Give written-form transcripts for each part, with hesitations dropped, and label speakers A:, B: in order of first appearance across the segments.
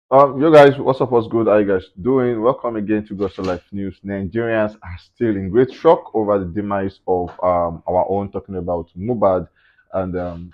A: Yo guys, what's up? What's good? How you guys doing? Welcome again to Gospel Life News. Nigerians are still in great shock over the demise of our own, talking about Mohbad, and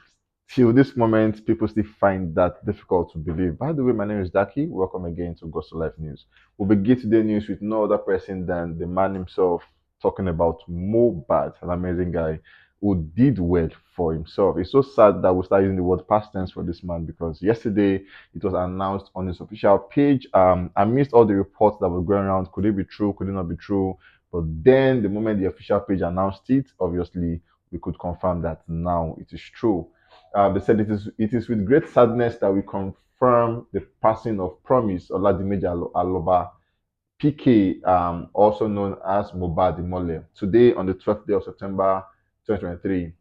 A: till this moment, people still find that difficult to believe. By the way, my name is Daki. Welcome again to Gospel Life News. We'll begin today's news with no other person than the man himself, talking about Mohbad, an amazing guy who did well for himself. It's so sad that we start using the word past tense for this man because yesterday it was announced on his official page. I missed all the reports that were going around. Could it be true? Could it not be true? But then, the moment the official page announced it, obviously we could confirm that now it is true. They said it is with great sadness that we confirm the passing of Promise Oladimeji Aloba, PK, also known as Mohbad Imole, today on the 12th day of September 2023.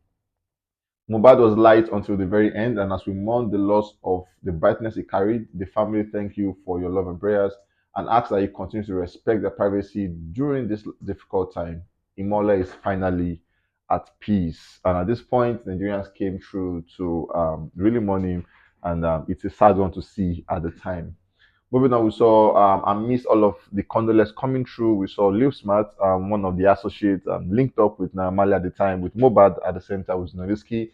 A: Mohbad was light until the very end, and as we mourn the loss of the brightness he carried, the family thank you for your love and prayers and ask that you continue to respect their privacy during this difficult time. Imola is finally at peace, and at this point, Nigerians came through to really mourn him, and it's a sad one to see at the time. Moving on, we saw amidst all of the condolences coming through, we saw Liv Smart, one of the associates, linked up with Naamali at the time, with Mobad at the same time with Novisky,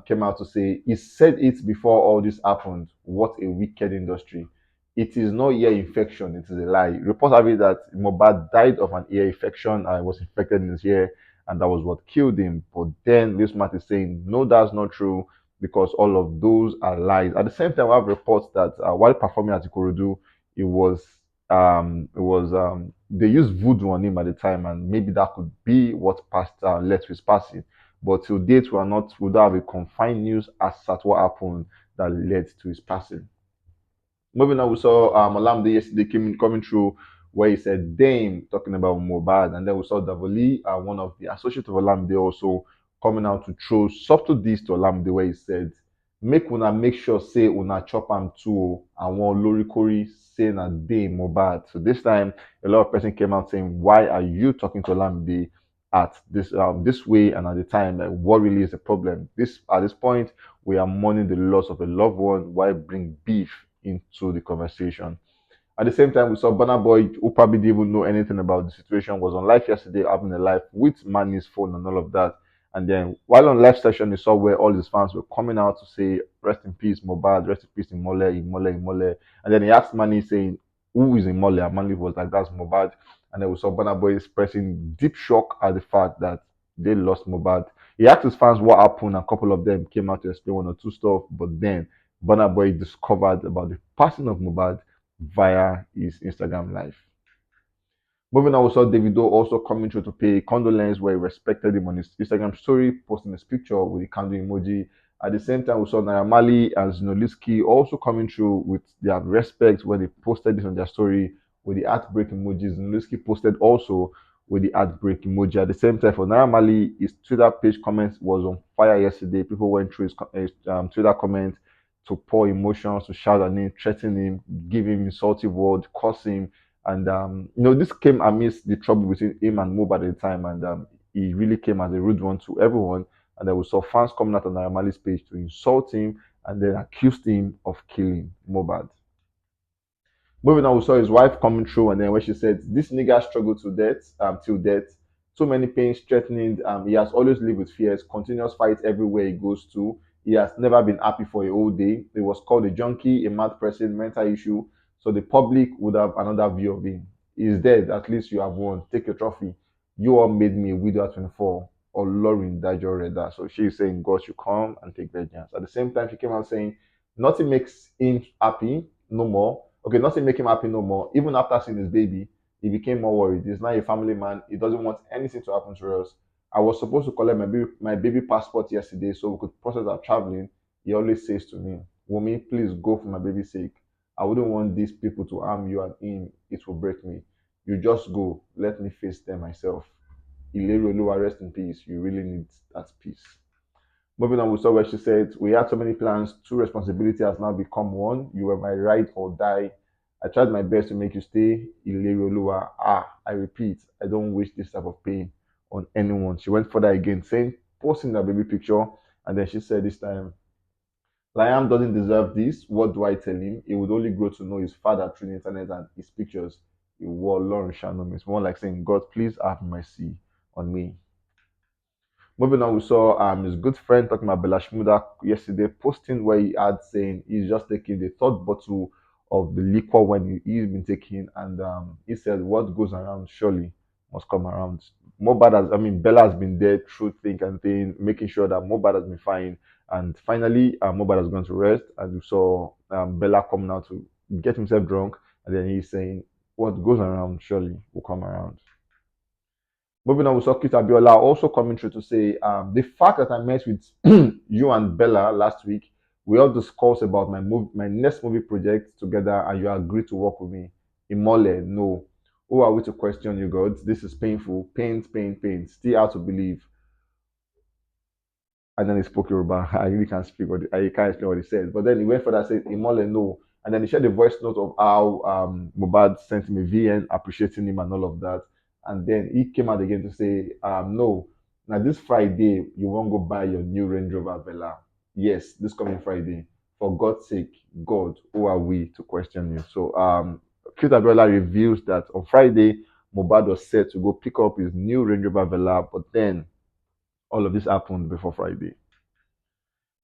A: came out to say he said it before all this happened. What a wicked industry! It is not ear infection; it is a lie. Reports have it that Mobad died of an ear infection. I was infected in his ear, and that was what killed him. But then Liv Smart is saying no, that's not true because all of those are lies. At the same time, we have reports that while performing at Ikorodu, it was they used voodoo on him at the time, and maybe that could be what passed led to his passing. But to date, we don't have a confined news as at what happened that led to his passing. Moving on, we saw Olamide yesterday coming through where he said Dame talking about Mobad, and then we saw Davoli, one of the associates of Olamide, also coming out to throw subtle diss to Olamide where he said, make una make sure say una chop am too and one lorikori say na Dame Mobad. So this time a lot of person came out saying, why are you talking to Olamide at this way and at the time, like, what really is the problem? This at this point we are mourning the loss of a loved one. Why bring beef into the conversation? At the same time, we saw Burna Boy, who probably didn't even know anything about the situation, was on live yesterday having a live with Manny's phone and all of that. And then while on live session, you saw where all his fans were coming out to say, rest in peace, Mohbad, rest in peace, Imole, Imole, Imole. And then he asked Manny, saying, who is Imole? And Manny was like, that's Mohbad. And then we saw Burna Boy expressing deep shock at the fact that they lost Mohbad. He asked his fans what happened. A couple of them came out to explain one or two stuff. But then Burna Boy discovered about the passing of Mohbad via his Instagram live. Moving on, we saw Davido also coming through to pay condolence where he respected him on his Instagram story, posting his picture with the candle emoji. At the same time, we saw Naira Marley and Zinoliski also coming through with their respect when they posted this on their story with the heartbreak emoji. Zinoliski posted also with the heartbreak emoji. At the same time, for Naira Marley, his Twitter page comments was on fire yesterday. People went through his Twitter comments to pour emotions, to shout at him, threaten him, give him insultive words, curse him, and this came amidst the trouble between him and Mohbad at the time, and he really came as a rude one to everyone. And then we saw fans coming out on Naramali's page to insult him and then accused him of killing Mohbad. Moving on, we saw his wife coming through, and then when she said, "This nigga struggled to death, till death. So many pains, threatening. He has always lived with fears. Continuous fights everywhere he goes to. He has never been happy for a whole day. He was called a junkie, a mad person, mental issue. So the public would have another view of him. He's dead. At least you have won. Take your trophy. You all made me a widow at 24." Or Lauren Dajo Reda. So she's saying God should come and take vengeance. At the same time, she came out saying nothing makes him happy no more. Okay, nothing make him happy no more. Even after seeing his baby, he became more worried. He's now a family man. He doesn't want anything to happen to us. I was supposed to collect my baby passport yesterday so we could process our traveling. He always says to me, Wumi, please go for my baby's sake. I wouldn't want these people to harm you and him. It will break me. You just go. Let me face them myself. Ilero Oluwa, rest in peace. You really need that peace. Moving on, we saw where she said, we had so many plans, two responsibility has now become one. You were my ride or die. I tried my best to make you stay. Ilerioluwa. I repeat, I don't wish this type of pain on anyone. She went further again, saying, posting that baby picture, and then she said this time, Liam doesn't deserve this. What do I tell him? He would only grow to know his father through the internet and his pictures. He wore Lauren Shannon. It's more like saying, God, please have mercy on me. Moving on, we saw his good friend talking about Bella Shmuda yesterday, posting where he had saying he's just taking the third bottle of the liquor when he's been taking, and he said, "What goes around surely must come around." Bella has been there through thick and thin, making sure that Mohbad has been fine, and finally, Mohbad has gone to rest, and we saw Bella coming out to get himself drunk, and then he's saying, "What goes around surely will come around." Moving on, we saw Kit Abiola also coming through to say, the fact that I met with you and Bella last week, we all discussed about my next movie project together, and you agreed to work with me. Imole, no. Who are we to question you, God? This is painful. Pain, pain, pain. Still hard to believe. And then he spoke Yoruba. I really can't speak I can't explain what he said. But then he went further, said Imole, no. And then he shared a voice note of how Mohbad sent him a VN appreciating him and all of that. And then he came out again to say, no. Now this Friday you won't go buy your new Range Rover Vela. Yes, this coming Friday. For God's sake, God, who are we to question you? So Chris Abiola reveals that on Friday, Mohbad was set to go pick up his new Range Rover Vela, but then all of this happened before Friday.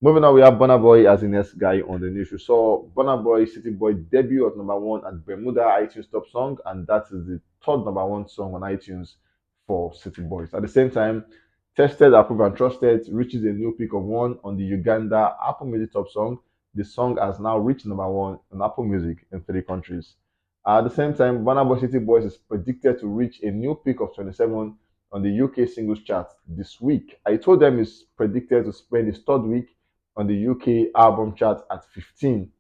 A: Moving on, we have Burna Boy as the next guy on the news. We saw Burna Boy City Boy debut at number one at Bermuda iTunes Top Song, and that is the third number one song on iTunes for City Boys. At the same time, Tested, Approved, and Trusted reaches a new peak of one on the Uganda Apple Music Top Song. The song has now reached number one on Apple Music in three countries. At the same time, Burna Boy City Boys is predicted to reach a new peak of 27 on the UK singles chart this week. I told them he's predicted to spend his third week on the UK album chart at 15.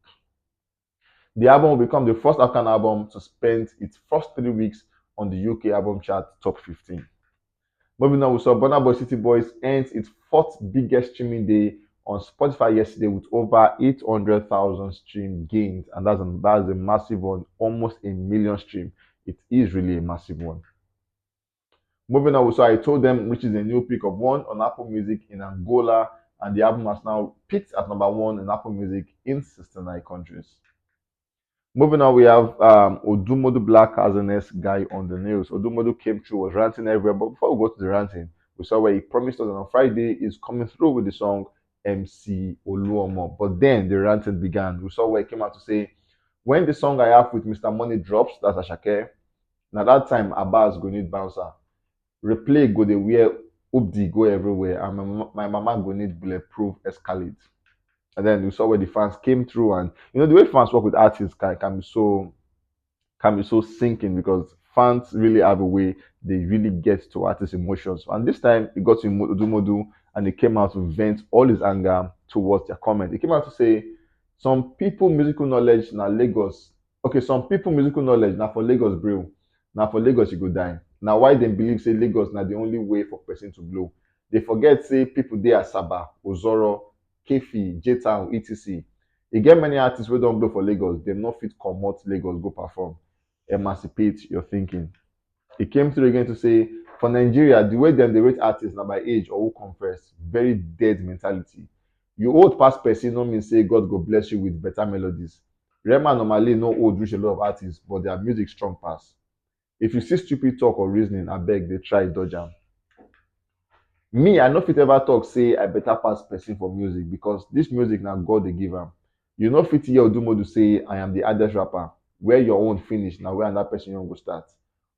A: The album will become the first African album to spend its first 3 weeks on the UK album chart top 15. Moving on, we saw Burna Boy City Boys ends its fourth biggest streaming day on Spotify yesterday with over 800,000 stream gains, and that's a massive one, almost a million stream. It is really a massive one. Moving on, so I told them which is a new peak of one on Apple Music in Angola, and the album has now peaked at number one in Apple Music in 69 countries. Moving on, we have Odumodublvck as the next guy on the news. Odumodu came through, was ranting everywhere, but before we go to the ranting, we saw where he promised us that on Friday he's coming through with the song MC Oluomo. But then the ranting began. We saw where he came out to say, when the song I have with Mr. Money drops, that's Ashake, now that time Abbas go need bouncer. Replay go dey wear Updi go everywhere, and my mama go need bulletproof escalate. And then we saw where the fans came through, and the way fans work with artists can be so sinking because fans really have a way they really get to artists' emotions. And this time he got to Modu and he came out to vent all his anger towards their comment. He came out to say, some people musical knowledge na Lagos. Okay, some people musical knowledge now for Lagos bro. Now for Lagos you go die. Now why they believe say Lagos now the only way for person to blow. They forget say people there Asaba, Ozoro, Kefi, J-Town, etc. E get many artists wey don blow for Lagos, dem no fit comot Lagos go perform. Emancipate your thinking. He came through again to say, for Nigeria, the way dem dey rate artists na by age or who come first. Very dead mentality. You old pass person no mean say God go bless you with better melodies. Rema normally no old reach a lot of artists, but their music strong pass. If you see stupid talk or reasoning, abeg dey try dodge am. Me, I no fit ever talk say I better pass person for music because this music na God dey give am. You no fit hear Odumodu say I am the hardest rapper. Where your own finish na where another person own go start.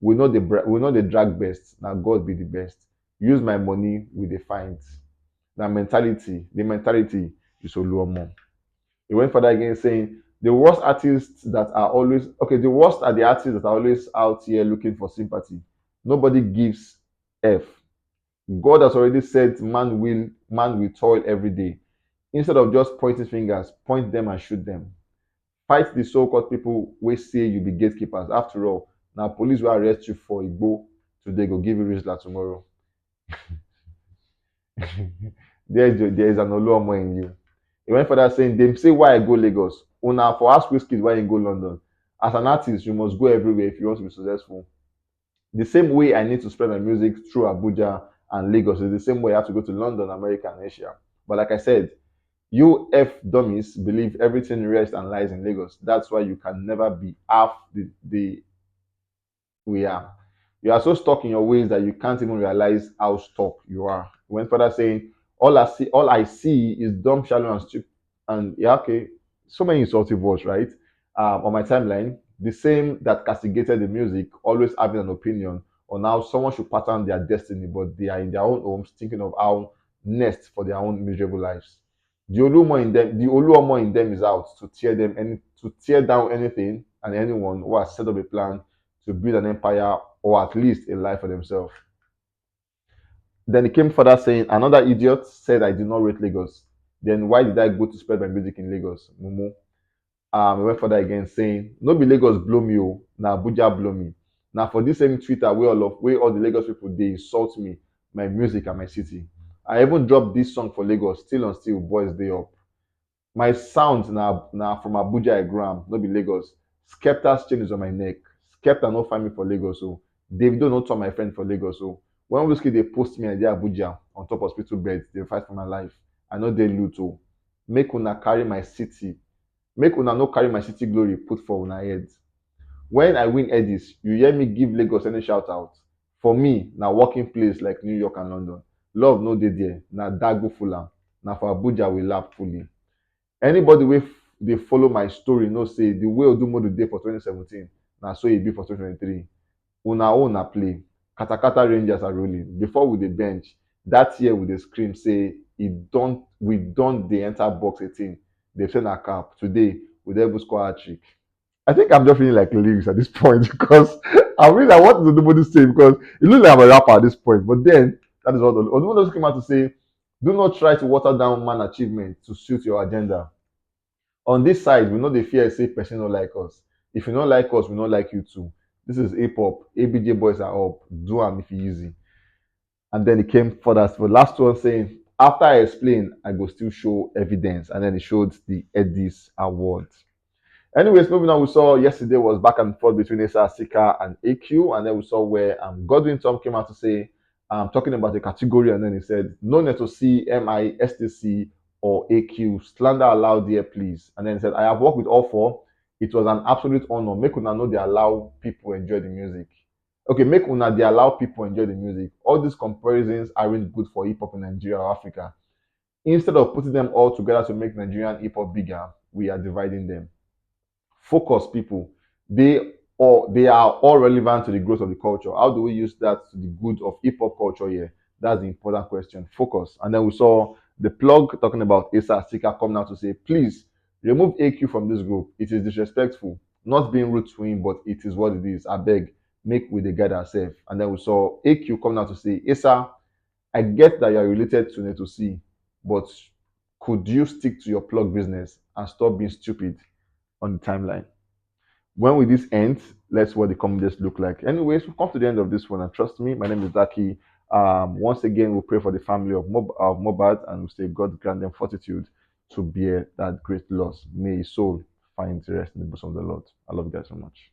A: We no dey drag best, na God be the best. Use my money, we dey find. Na mentality, the mentality is Oluomo. He went further again saying the worst artists that are always okay, the worst are the artists that are always out here looking for sympathy. Nobody gives F. God has already said man will toil every day. Instead of just pointing fingers, point them and shoot them. Fight the so-called people wey say you be gatekeepers. After all, na police will arrest you for Igbo today go give you Rizla tomorrow. There is an Oluomo in you. He went further saying, dem say why I go Lagos. Una for ask Wizkid why you go London. As an artist, you must go everywhere if you want to be successful. The same way I need to spread my music through Abuja and Lagos is the same way I have to go to London, America, and Asia. But like I said, You F dummies believe everything rests and lies in Lagos. That's why you can never be half the we are. You are so stuck in your ways that you can't even realize how stuck you are. He went further saying, all I see is dumb, shallow, and stupid. And yeah, okay, so many insultive words, right? On my timeline, the same that castigated the music, always having an opinion on how someone should pattern their destiny, but they are in their own homes thinking of how next for their own miserable lives. The Oluomo in them is out to tear down anything and anyone who has set up a plan to build an empire or at least a life for themselves. Then he came further saying, another idiot said I did not rate Lagos. Then why did I go to spread my music in Lagos? Mumu. He went further again saying, no be Lagos blow me, oh, na Abuja blow me. Now for this same Twitter where all the Lagos people they insult me, my music and my city. I even dropped this song for Lagos, still on still, boys day up. My sound na from Abuja I gram, no be Lagos. Skepta's chain is on my neck. Skepta no find me for Lagos o. Davido no turn my friend for Lagos o. When Whiskey dey post me and dey Abuja on top hospital bed, dey fight for my life. I no dey loot o. Make una carry my city. Make una no carry my city glory put for una head. When I win Eddies, you hear me give Lagos any shout out. For me, na working place like New York and London. Love no dey there. Na Dago full am. Na for Abuja we laugh fully. Anybody wey dey follow my story know say the way Odumodu dey for 2017 na so e be for 2023. Una own na play. Katakata Rangers are rolling. Before we dey bench, that year we dey scream say we don dey enter box 18. Dey say na cap. Today we dey able score hat-trick. I think I'm just feeling like lyrics at this point because I'm really like, what is Odumodu saying? Because it looks like I'm a rapper at this point. But then that is what Odumodu came out to say. Do not try to water down man achievement to suit your agenda. On this side, we know the fear say person no like us. If you don't like us, we don't like you too. This is hip hop. ABJ boys are up. Do am if you easy. And then he came further for the last one saying, after I explain, I go still show evidence. And then he showed the Eddies Award. Anyways, moving on, we saw yesterday was back and forth between Asa Sika and AQ, and then we saw where Godwin Tom came out to say, talking about the category, and then he said, no net to see MISTC or AQ, slander allowed there, please. And then he said, I have worked with all four. It was an absolute honor. Make una know they allow people enjoy the music. Okay, make una they allow people enjoy the music. All these comparisons aren't good for hip hop in Nigeria or Africa. Instead of putting them all together to make Nigerian hip hop bigger, we are dividing them. Focus, people. They are all relevant to the growth of the culture. How do we use that to the good of hip hop culture here? That's the important question. Focus. And then we saw the plug talking about Asa Sika coming out to say, please remove AQ from this group. It is disrespectful. Not being rude to him, but it is what it is. I beg, make with the guide ourselves. And then we saw AQ coming out to say, Asa, I get that you're related to Neto C, but could you stick to your plug business and stop being stupid on the timeline? When will this end? Let's see what the comments look like. Anyways, we've come to the end of this one, and trust me, my name is Zaki. Once again, we pray for the family of Mohbad, and we say God grant them fortitude to bear that great loss. May his soul find rest in the bosom of the Lord. I love you guys so much.